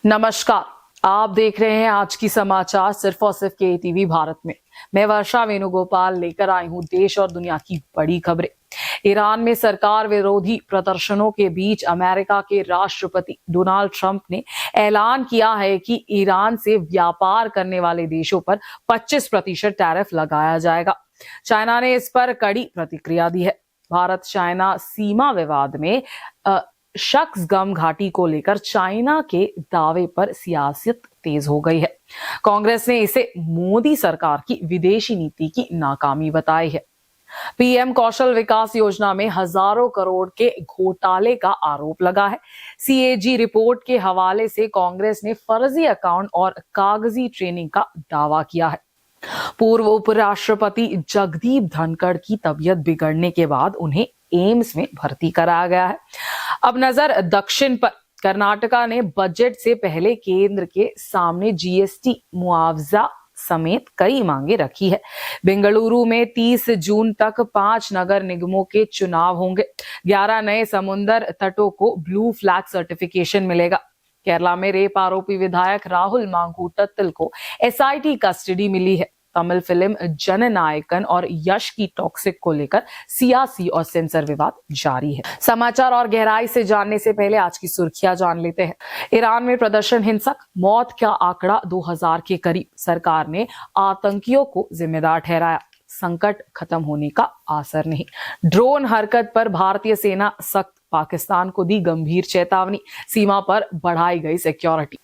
नमस्कार, आप देख रहे हैं आज की समाचार सिर्फ और सिर्फ के टीवी भारत में। मैं वर्षा वेणुगोपाल लेकर आई हूं देश और दुनिया की बड़ी खबरें। ईरान में सरकार विरोधी प्रदर्शनों के बीच अमेरिका के राष्ट्रपति डोनाल्ड ट्रंप ने ऐलान किया है कि ईरान से व्यापार करने वाले देशों पर 25% टैरिफ लगाया जाएगा। चाइना ने इस पर कड़ी प्रतिक्रिया दी है। भारत चाइना सीमा विवाद में शक्सगम घाटी को लेकर चाइना के दावे पर सियासत तेज हो गई है। कांग्रेस ने इसे मोदी सरकार की विदेशी नीति की नाकामी बताई है। पीएम कौशल विकास योजना में हजारों करोड़ के घोटाले का आरोप लगा है। सीएजी रिपोर्ट के हवाले से कांग्रेस ने फर्जी अकाउंट और कागजी ट्रेनिंग का दावा किया है। पूर्व उपराष्ट्रपति जगदीप धनखड़ की तबीयत बिगड़ने के बाद उन्हें एम्स में भर्ती कराया गया है। अब नजर दक्षिण पर। कर्नाटका ने बजट से पहले केंद्र के सामने जीएसटी मुआवजा समेत कई मांगे रखी है। बेंगलुरु में 30 जून तक 5 नगर निगमों के चुनाव होंगे। 11 नए समुद्र तटों को ब्लू फ्लैग सर्टिफिकेशन मिलेगा। केरला में रेप आरोपी विधायक राहुल मांगूटत्तल को एसआईटी कस्टडी मिली है। तमिल फिल्म जननायकन और यश की टॉक्सिक को लेकर सियासी और सेंसर विवाद जारी है। समाचार और गहराई से जानने से पहले आज की सुर्खियां जान लेते हैं। ईरान में प्रदर्शन हिंसक, मौत का आंकड़ा 2000 के करीब। सरकार ने आतंकियों को जिम्मेदार ठहराया। संकट खत्म होने का आसर नहीं। ड्रोन हरकत पर भारतीय सेना सख्त। पाकिस्तान को दी गंभीर चेतावनी। सीमा पर बढ़ाई गई सिक्योरिटी।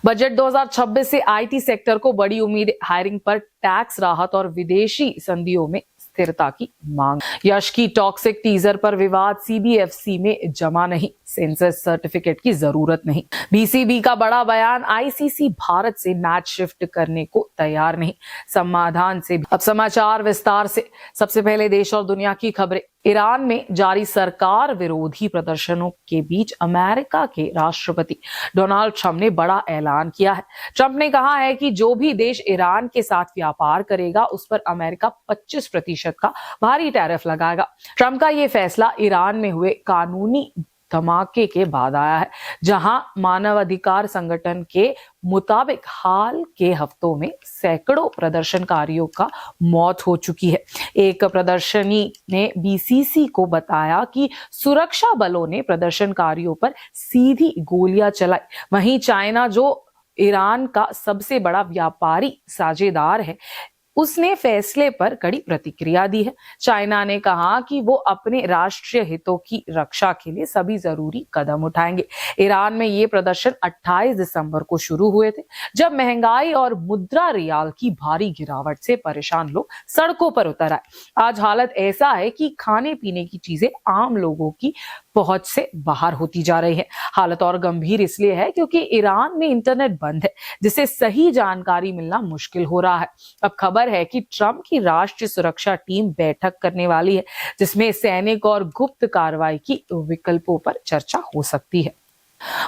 बजट 2026 से आईटी सेक्टर को बड़ी उम्मीद। हायरिंग पर टैक्स राहत और विदेशी संधियों में स्थिरता की मांग। यश की टॉक्सिक टीजर पर विवाद। सीबीएफसी में जमा नहीं। सेंसर सर्टिफिकेट की जरूरत नहीं। बीसीबी का बड़ा बयान। आईसीसी भारत से मैच शिफ्ट करने को तैयार नहीं। समाधान से। अब समाचार विस्तार से। सबसे पहले देश और दुनिया की खबरें। ईरान में जारी सरकार विरोधी प्रदर्शनों के बीच अमेरिका के राष्ट्रपति डोनाल्ड ट्रंप ने बड़ा ऐलान किया है। ट्रंप ने कहा है कि जो भी देश ईरान के साथ व्यापार करेगा उस पर अमेरिका 25% का भारी टैरिफ लगाएगा। ट्रंप का ये फैसला ईरान में हुए कानूनी धमाके के बाद आया है, जहां मानवाधिकार संगठन के मुताबिक हाल के हफ्तों में सैकड़ों प्रदर्शनकारियों का मौत हो चुकी है। एक प्रदर्शनी ने बीसीसी को बताया कि सुरक्षा बलों ने प्रदर्शनकारियों पर सीधी गोलियां चलाई। वहीं चाइना, जो ईरान का सबसे बड़ा व्यापारी साझेदार है, उसने फैसले पर कड़ी प्रतिक्रिया दी है। चाइना ने कहा कि वो अपने राष्ट्रीय हितों की रक्षा के लिए सभी जरूरी कदम उठाएंगे। ईरान में ये प्रदर्शन 28 दिसंबर को शुरू हुए थे, जब महंगाई और मुद्रा रियाल की भारी गिरावट से परेशान लोग सड़कों पर उतर आए। आज हालत ऐसा है कि खाने पीने की चीजें आम लोगों की पहुंच से बाहर होती जा रही है। हालत और गंभीर इसलिए है क्योंकि ईरान में इंटरनेट बंद है, जिससे सही जानकारी मिलना मुश्किल हो रहा है। अब खबर है कि ट्रंप की राष्ट्रीय सुरक्षा टीम बैठक करने वाली है, जिसमें सैनिक और गुप्त कार्रवाई की विकल्पों पर चर्चा हो सकती है।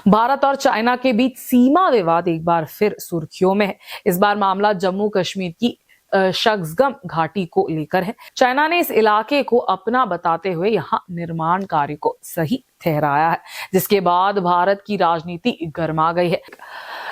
भारत और चाइना के बीच सीमा विवाद एक बार फिर सुर्खियों में है। इस बार मामला जम्मू कश्मीर की शक्सगम घाटी को लेकर है। चाइना ने इस इलाके को अपना बताते हुए यहाँ निर्माण कार्य को सही ठहराया है, जिसके बाद भारत की राजनीति गर्मा गई है।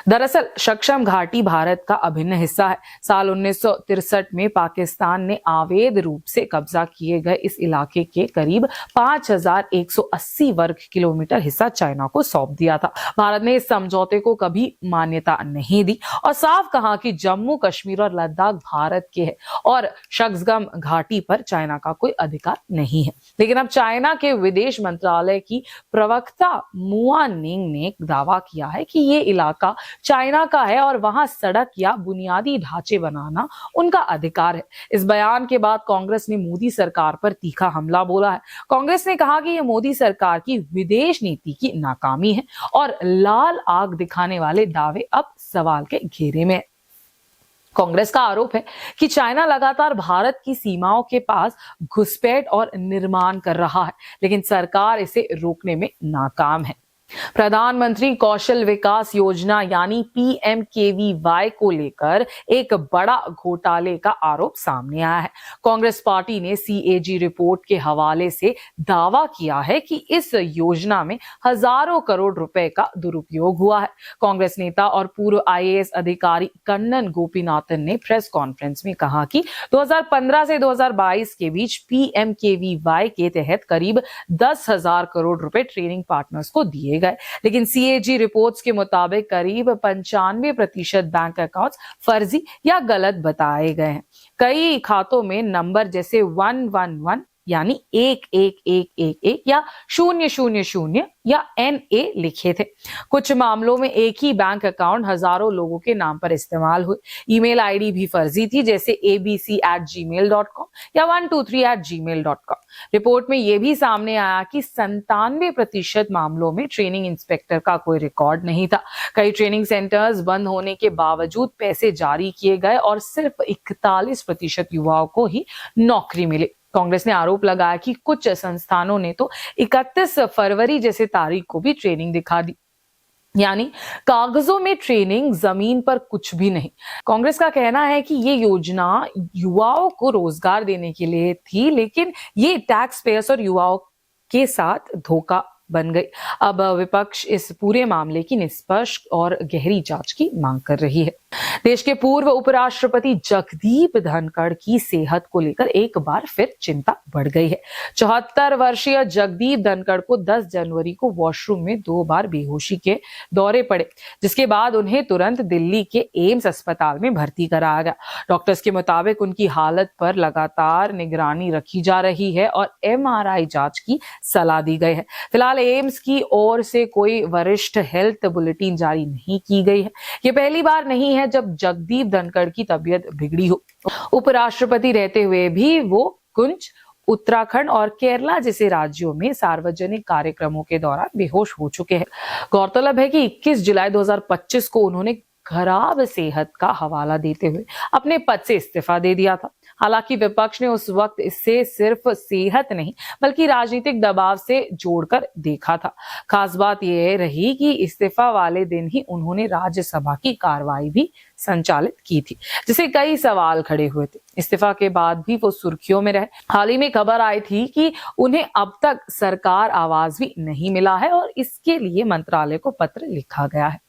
दरअसल शक्सगम घाटी भारत का अभिन्न हिस्सा है। साल 1963 में पाकिस्तान ने अवैध रूप से कब्जा किए गए इस इलाके के करीब 5180 वर्ग किलोमीटर हिस्सा चाइना को सौंप दिया था। भारत ने इस समझौते को कभी मान्यता नहीं दी और साफ कहा कि जम्मू कश्मीर और लद्दाख भारत के है और शक्सगम घाटी पर चाइना का कोई अधिकार नहीं है। लेकिन अब चाइना के विदेश मंत्रालय की प्रवक्ता मुआ निंग ने दावा किया है कि ये इलाका चाइना का है और वहां सड़क या बुनियादी ढांचे बनाना उनका अधिकार है। इस बयान के बाद कांग्रेस ने मोदी सरकार पर तीखा हमला बोला है। कांग्रेस ने कहा कि यह मोदी सरकार की विदेश नीति की नाकामी है और लाल आग दिखाने वाले दावे अब सवाल के घेरे में है। कांग्रेस का आरोप है कि चाइना लगातार भारत की सीमाओं के पास घुसपैठ और निर्माण कर रहा है, लेकिन सरकार इसे रोकने में नाकाम है। प्रधानमंत्री कौशल विकास योजना यानी पीएमकेवीवाई को लेकर एक बड़ा घोटाले का आरोप सामने आया है। कांग्रेस पार्टी ने सीएजी रिपोर्ट के हवाले से दावा किया है कि इस योजना में हजारों करोड़ रुपए का दुरुपयोग हुआ है। कांग्रेस नेता और पूर्व आईएएस अधिकारी कन्नन गोपीनाथन ने प्रेस कॉन्फ्रेंस में कहा कि 2015 से 2022 के बीच पीएमकेवीवाई के तहत करीब 10,000 करोड़ रुपए ट्रेनिंग पार्टनर्स को दिए गए, लेकिन सीएजी रिपोर्ट्स के मुताबिक करीब 95% बैंक अकाउंट्स फर्जी या गलत बताए गए हैं। कई खातों में नंबर जैसे 111 यानी 11111 या 000 या NA लिखे थे। कुछ मामलों में एक ही बैंक अकाउंट हजारों लोगों के नाम पर इस्तेमाल हुए। ईमेल आईडी भी फर्जी थी, जैसे abc@gmail.com या 123@gmail.com। रिपोर्ट में यह भी सामने आया कि 97% मामलों में ट्रेनिंग इंस्पेक्टर का कोई रिकॉर्ड नहीं था। कई ट्रेनिंग सेंटर्स बंद होने के बावजूद पैसे जारी किए गए और सिर्फ 41% युवाओं को ही नौकरी मिली। कांग्रेस ने आरोप लगाया कि कुछ संस्थानों ने तो 31 फरवरी जैसे तारीख को भी ट्रेनिंग दिखा दी, यानी कागजों में ट्रेनिंग, जमीन पर कुछ भी नहीं। कांग्रेस का कहना है कि ये योजना युवाओं को रोजगार देने के लिए थी, लेकिन ये टैक्स पेयर्स और युवाओं के साथ धोखा बन गई। अब विपक्ष इस पूरे मामले की निष्पक्ष और गहरी जांच की मांग कर रही है। देश के पूर्व उपराष्ट्रपति जगदीप धनखड़ की सेहत को लेकर एक बार फिर चिंता बढ़ गई है। 74 वर्षीय जगदीप धनखड़ को 10 जनवरी को वॉशरूम में 2 बार बेहोशी के दौरे पड़े, जिसके बाद उन्हें तुरंत दिल्ली के एम्स अस्पताल में भर्ती कराया गया। डॉक्टर्स के मुताबिक उनकी हालत पर लगातार निगरानी रखी जा रही है और MRI जांच की सलाह दी गई है। फिलहाल एम्स की ओर से कोई वरिष्ठ हेल्थ बुलेटिन जारी नहीं की गई है। ये पहली बार नहीं है जब जगदीप धनखड़ की तबीयत बिगड़ी हो। उपराष्ट्रपति रहते हुए भी वो कुंज, उत्तराखंड और केरला जैसे राज्यों में सार्वजनिक कार्यक्रमों के दौरान बेहोश हो चुके हैं। गौरतलब है कि 21 जुलाई 2025 को उन्होंने खराब सेहत का हवाला देते हुए अपने पद से इस्तीफा दे दिया था। हालांकि विपक्ष ने उस वक्त इससे सिर्फ सेहत नहीं बल्कि राजनीतिक दबाव से जोड़कर देखा था। खास बात यह रही कि इस्तीफा वाले दिन ही उन्होंने राज्यसभा की कार्रवाई भी संचालित की थी, जिसे कई सवाल खड़े हुए थे। इस्तीफा के बाद भी वो सुर्खियों में रहे। हाल ही में खबर आई थी कि उन्हें अब तक सरकार आवाज भी नहीं मिला है और इसके लिए मंत्रालय को पत्र लिखा गया है।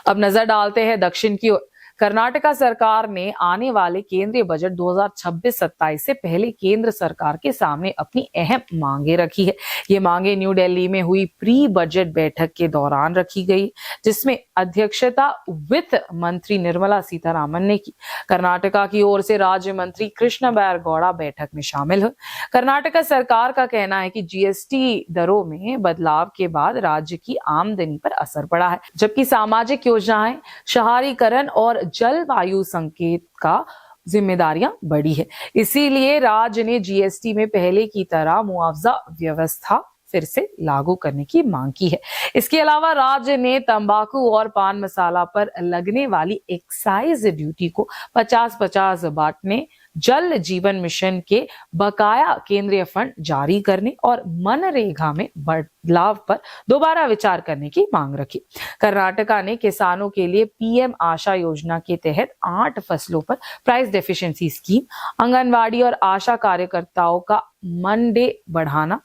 अब नजर डालते हैं दक्षिण की ओर। कर्नाटका सरकार ने आने वाले केंद्रीय बजट 2026-27 से पहले केंद्र सरकार के सामने अपनी अहम मांगे रखी है। ये मांगे न्यू दिल्ली में हुई प्री बजट बैठक के दौरान रखी गई, जिसमें अध्यक्षता वित्त मंत्री निर्मला सीतारामन ने की। कर्नाटका की ओर से राज्य मंत्री कृष्ण बैरगौड़ा बैठक में शामिल हुए। कर्नाटका सरकार का कहना है कि जीएसटी दरों में बदलाव के बाद राज्य की आमदनी पर असर पड़ा है, जबकि सामाजिक योजनाएं, शहरीकरण और जलवायु संकेत का जिम्मेदारियां बढ़ी है। इसीलिए राज्य ने जीएसटी में पहले की तरह मुआवजा व्यवस्था फिर से लागू करने की मांग की है। इसके अलावा राज्य ने तंबाकू और पान मसाला पर लगने वाली एक्साइज ड्यूटी को 50-50 बांटने, जल जीवन मिशन के बकाया केंद्रीय फंड जारी करने और मनरेगा में बदलाव पर दोबारा विचार करने की मांग रखी। कर्नाटका ने किसानों के लिए पीएम आशा योजना के तहत 8 फसलों पर प्राइस डेफिशिएंसी स्कीम, आंगनवाड़ी और आशा कार्यकर्ताओं का मन डे बढ़ाना,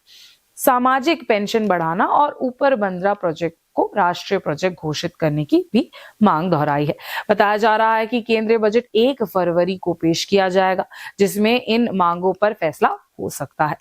सामाजिक पेंशन बढ़ाना और ऊपर बंदरा प्रोजेक्ट को राष्ट्रीय प्रोजेक्ट घोषित करने की भी मांग दोहराई है। बताया जा रहा है कि केंद्रीय बजट 1 फरवरी को पेश किया जाएगा, जिसमें इन मांगों पर फैसला हो सकता है।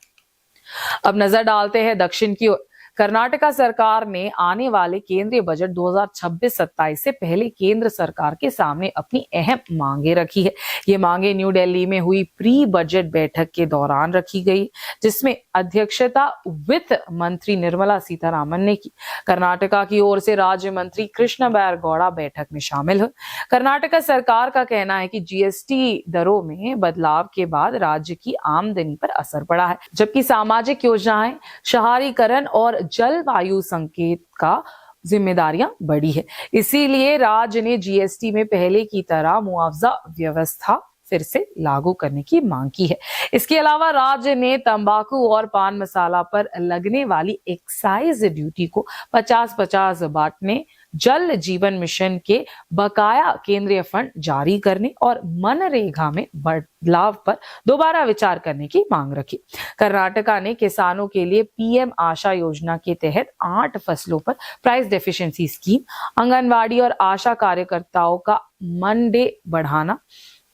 अब नजर डालते हैं दक्षिण की ओर। कर्नाटका सरकार ने आने वाले केंद्रीय बजट 2026-27 से पहले केंद्र सरकार के सामने अपनी अहम मांगे रखी है। ये मांगे न्यू दिल्ली में हुई प्री बजट बैठक के दौरान रखी गई, जिसमें अध्यक्षता वित्त मंत्री निर्मला सीतारामन ने की। कर्नाटका की ओर से राज्य मंत्री कृष्ण बैरगौड़ा बैठक में शामिल हुए। कर्नाटका सरकार का कहना है कि जीएसटी दरों में बदलाव के बाद राज्य की आमदनी पर असर पड़ा है, जबकि सामाजिक योजनाएं, शहरीकरण और जलवायु संकेत का जिम्मेदारियां बढ़ी है। इसीलिए राज्य ने जीएसटी में पहले की तरह मुआवजा व्यवस्था फिर से लागू करने की मांग की है। इसके अलावा राज्य ने तंबाकू और पान मसाला पर लगने वाली एक्साइज ड्यूटी को 50-50 बांटने, जल जीवन मिशन के बकाया केंद्रीय फंड जारी करने और मनरेगा में बदलाव पर दोबारा विचार करने की मांग रखी। कर्नाटका ने किसानों के लिए पीएम आशा योजना के तहत 8 फसलों पर प्राइस डेफिशिएंसी स्कीम, आंगनवाड़ी और आशा कार्यकर्ताओं का मन डे बढ़ाना,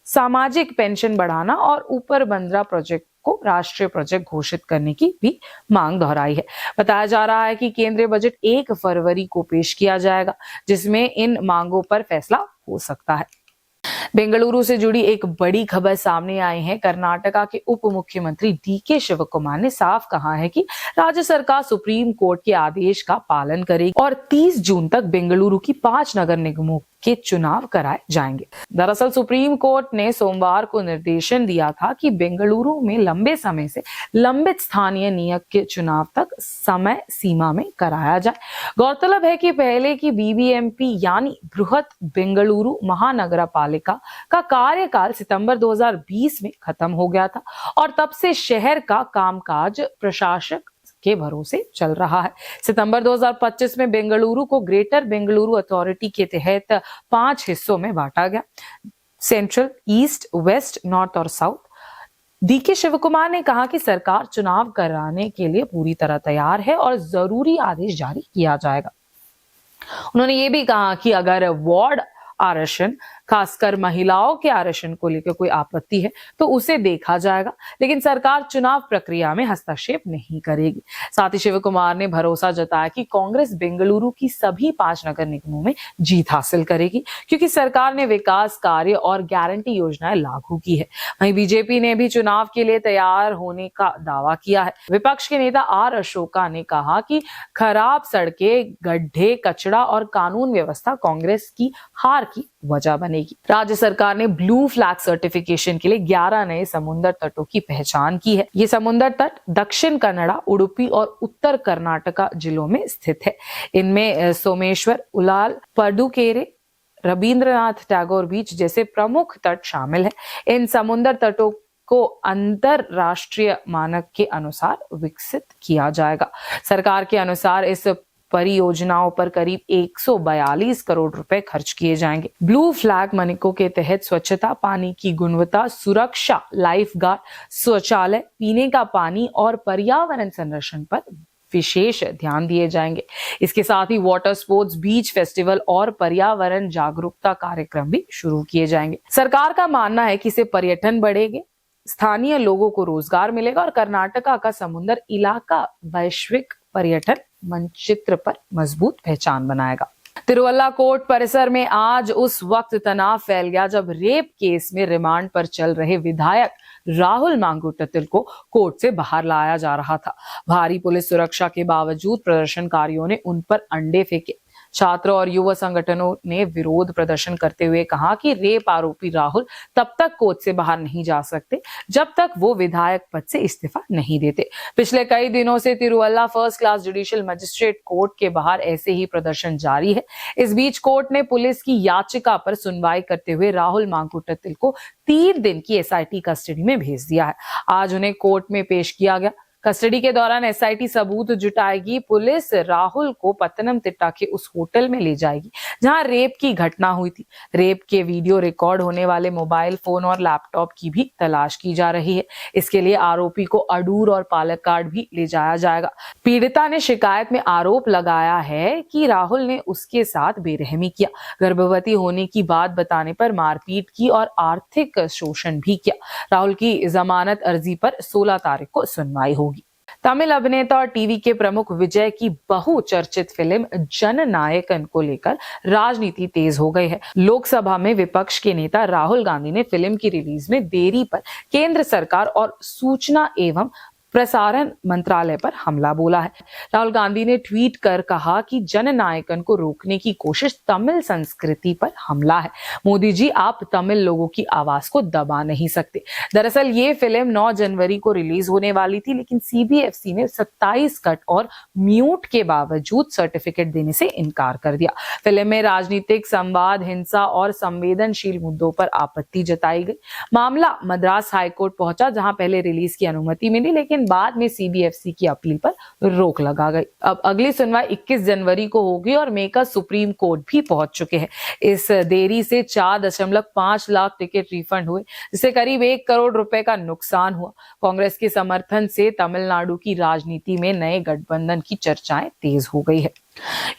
सामाजिक पेंशन बढ़ाना और ऊपर बंदरा प्रोजेक्ट को राष्ट्रीय प्रोजेक्ट घोषित करने की भी मांग दोहराई है। बताया जा रहा है कि केंद्रीय बजट 1 फरवरी को पेश किया जाएगा, जिसमें इन मांगों पर फैसला हो सकता है। बेंगलुरु से जुड़ी एक बड़ी खबर सामने आई है। कर्नाटका के उप मुख्यमंत्री डीके शिवकुमार ने साफ कहा है कि राज्य सरकार सुप्रीम कोर्ट के आदेश का पालन करेगी और 30 जून तक बेंगलुरु की 5 नगर निगमों के चुनाव कराए जाएंगे। दरअसल सुप्रीम कोर्ट ने सोमवार को निर्देशन दिया था कि बेंगलुरु में लंबे समय से लंबित स्थानीय निकाय के चुनाव तक समय सीमा में कराया जाए। गौरतलब है कि पहले की बीबीएमपी यानी बृहत बेंगलुरु महानगरपालिका का कार्यकाल सितंबर 2020 में खत्म हो गया था और तब से शहर का कामकाज प्रशासक के भरोसे चल रहा है। सितंबर 2025 में बेंगलुरु को ग्रेटर बेंगलुरु अथॉरिटी के तहत 5 हिस्सों में बांटा गया, सेंट्रल, ईस्ट, वेस्ट, नॉर्थ और साउथ। डीके शिवकुमार ने कहा कि सरकार चुनाव कराने के लिए पूरी तरह तैयार है और जरूरी आदेश जारी किया जाएगा। उन्होंने ये भी कहा कि अगर वार्ड आरक्षण, खासकर महिलाओं के आरक्षण को लेकर कोई आपत्ति है तो उसे देखा जाएगा, लेकिन सरकार चुनाव प्रक्रिया में हस्तक्षेप नहीं करेगी। साथ ही शिव कुमार ने भरोसा जताया कि कांग्रेस बेंगलुरु की सभी 5 नगर निगमों में जीत हासिल करेगी, क्योंकि सरकार ने विकास कार्य और गारंटी योजनाएं लागू की है। वहीं बीजेपी ने भी चुनाव के लिए तैयार होने का दावा किया है। विपक्ष के नेता आर अशोका ने कहा कि खराब सड़कें, गड्ढे, कचरा और कानून व्यवस्था कांग्रेस की हार की वजह बनेगी। राज्य सरकार ने ब्लू फ्लैग सर्टिफिकेशन के लिए 11 नए समुद्र तटों की पहचान की है। ये समुद्र तट दक्षिण कन्नड़ा, उडुपी और उत्तर कर्नाटका जिलों में स्थित है। इनमें सोमेश्वर, उलाल, पडुकेरे, रविंद्रनाथ टैगोर बीच जैसे प्रमुख तट शामिल है। इन समुद्र तटों को अंतरराष्ट्रीय मानक के अनुसार विकसित किया जाएगा। सरकार के अनुसार इस परियोजनाओं पर करीब 142 करोड़ रुपए खर्च किए जाएंगे। ब्लू फ्लैग मानकों के तहत स्वच्छता, पानी की गुणवत्ता, सुरक्षा, लाइफ गार्ड, शौचालय, पीने का पानी और पर्यावरण संरक्षण पर विशेष ध्यान दिए जाएंगे। इसके साथ ही वाटर स्पोर्ट्स, बीच फेस्टिवल और पर्यावरण जागरूकता कार्यक्रम भी शुरू किए जाएंगे। सरकार का मानना है कि इससे पर्यटन बढ़ेगा, स्थानीय लोगों को रोजगार मिलेगा और कर्नाटका का समुद्र इलाका वैश्विक पर्यटन मानचित्र पर मजबूत पहचान बनाएगा। तिरुवल्ला कोर्ट परिसर में आज उस वक्त तनाव फैल गया जब रेप केस में रिमांड पर चल रहे विधायक राहुल मांगुटतिल को कोर्ट से बाहर लाया जा रहा था। भारी पुलिस सुरक्षा के बावजूद प्रदर्शनकारियों ने उन पर अंडे फेंके। छात्र और युवा संगठनों ने विरोध प्रदर्शन करते हुए कहा कि रेप आरोपी राहुल तब तक कोर्ट से बाहर नहीं जा सकते जब तक वो विधायक पद से इस्तीफा नहीं देते। पिछले कई दिनों से Tiruvalla first class judicial magistrate court के बाहर ऐसे ही प्रदर्शन जारी है। इस बीच कोर्ट ने पुलिस की याचिका पर सुनवाई करते हुए राहुल मांगुटतिल को 3 दिन की एसआईटी कस्टडी में भेज दिया है। आज उन्हें कोर्ट में पेश किया गया। कस्टडी के दौरान एसआईटी सबूत जुटाएगी। पुलिस राहुल को पत्तनमतिट्टा के उस होटल में ले जाएगी जहां रेप की घटना हुई थी। रेप के वीडियो रिकॉर्ड होने वाले मोबाइल फोन और लैपटॉप की भी तलाश की जा रही है। इसके लिए आरोपी को अडूर और पालक्काड भी ले जाया जाएगा। पीड़िता ने शिकायत में आरोप लगाया है कि राहुल ने उसके साथ बेरहमी किया, गर्भवती होने की बात बताने पर मारपीट की और आर्थिक शोषण भी किया। राहुल की जमानत अर्जी पर 16 तारीख को सुनवाई होगी। तमिल अभिनेता और टीवी के प्रमुख विजय की बहुचर्चित फिल्म जननायकन को लेकर राजनीति तेज हो गई है। लोकसभा में विपक्ष के नेता राहुल गांधी ने फिल्म की रिलीज में देरी पर केंद्र सरकार और सूचना एवं प्रसारण मंत्रालय पर हमला बोला है। राहुल गांधी ने ट्वीट कर कहा कि जननायकन को रोकने की कोशिश तमिल संस्कृति पर हमला है। मोदी जी, आप तमिल लोगों की आवाज को दबा नहीं सकते। दरअसल ये फिल्म 9 जनवरी को रिलीज होने वाली थी, लेकिन सीबीएफसी ने 27 कट और म्यूट के बावजूद सर्टिफिकेट देने से इनकार कर दिया। फिल्म में राजनीतिक संवाद, हिंसा और संवेदनशील मुद्दों पर आपत्ति जताई गई। मामला मद्रास हाईकोर्ट पहुंचा, जहां पहले रिलीज की अनुमति मिली, लेकिन बाद में सीबीएफसी की अपील पर रोक लगा गई। अब अगली सुनवाई 21 जनवरी को होगी और मेकर सुप्रीम कोर्ट भी पहुंच चुके हैं। इस देरी से 4.5 लाख टिकट रिफंड हुए, जिससे करीब 1 करोड़ रुपए का नुकसान हुआ। कांग्रेस के समर्थन से तमिलनाडु की राजनीति में नए गठबंधन की चर्चाएं तेज हो गई है।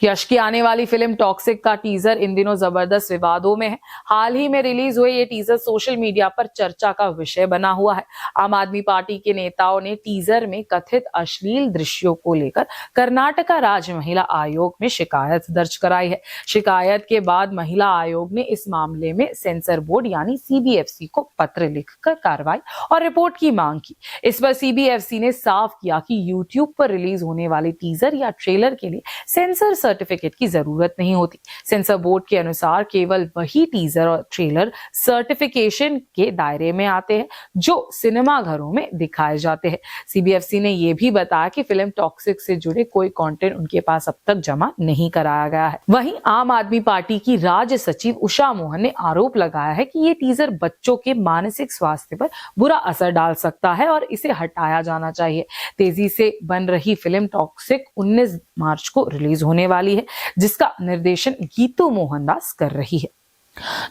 यश की आने वाली फिल्म टॉक्सिक का टीजर इन दिनों जबरदस्त विवादों में है। हाल ही में रिलीज हुए ये टीजर सोशल मीडिया पर चर्चा का विषय बना हुआ है। आम आदमी पार्टी के नेताओं ने टीजर में कथित अश्लील दृश्यों को लेकर कर्नाटका राज्य महिला आयोग में शिकायत दर्ज कराई है। शिकायत के बाद महिला आयोग ने इस मामले में सेंसर बोर्ड यानी सीबीएफसी को पत्र लिखकर कार्रवाई और रिपोर्ट की मांग की। इस पर सीबीएफसी ने साफ किया कि यूट्यूब पर रिलीज होने वाले टीजर या ट्रेलर के लिए सेंसर सर्टिफिकेट की जरूरत नहीं होती। सेंसर बोर्ड के अनुसार केवल वही टीजर और ट्रेलर सर्टिफिकेशन के दायरे में आते हैं जो सिनेमा घरों में दिखाए जाते हैं। सीबीएफसी ने यह भी बताया कि फिल्म टॉक्सिक से जुड़े कोई कंटेंट उनके पास अब तक जमा नहीं कराया गया है। वहीं आम आदमी पार्टी की राज्य सचिव उषा मोहन ने आरोप लगाया है कि ये टीजर बच्चों के मानसिक स्वास्थ्य पर बुरा असर डाल सकता है और इसे हटाया जाना चाहिए। तेजी से बन रही फिल्म टॉक्सिक 19 मार्च को रिलीज होने वाली है, जिसका निर्देशन गीतू मोहनदास कर रही है।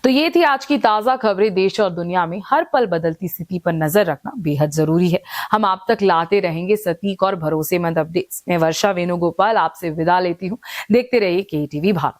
तो ये थी आज की ताजा खबरें। देश और दुनिया में हर पल बदलती स्थिति पर नजर रखना बेहद जरूरी है। हम आप तक लाते रहेंगे सटीक और भरोसेमंद अपडेट्स। मैं वर्षा वेणुगोपाल आपसे विदा लेती हूँ। देखते रहिए केटीवी भारत।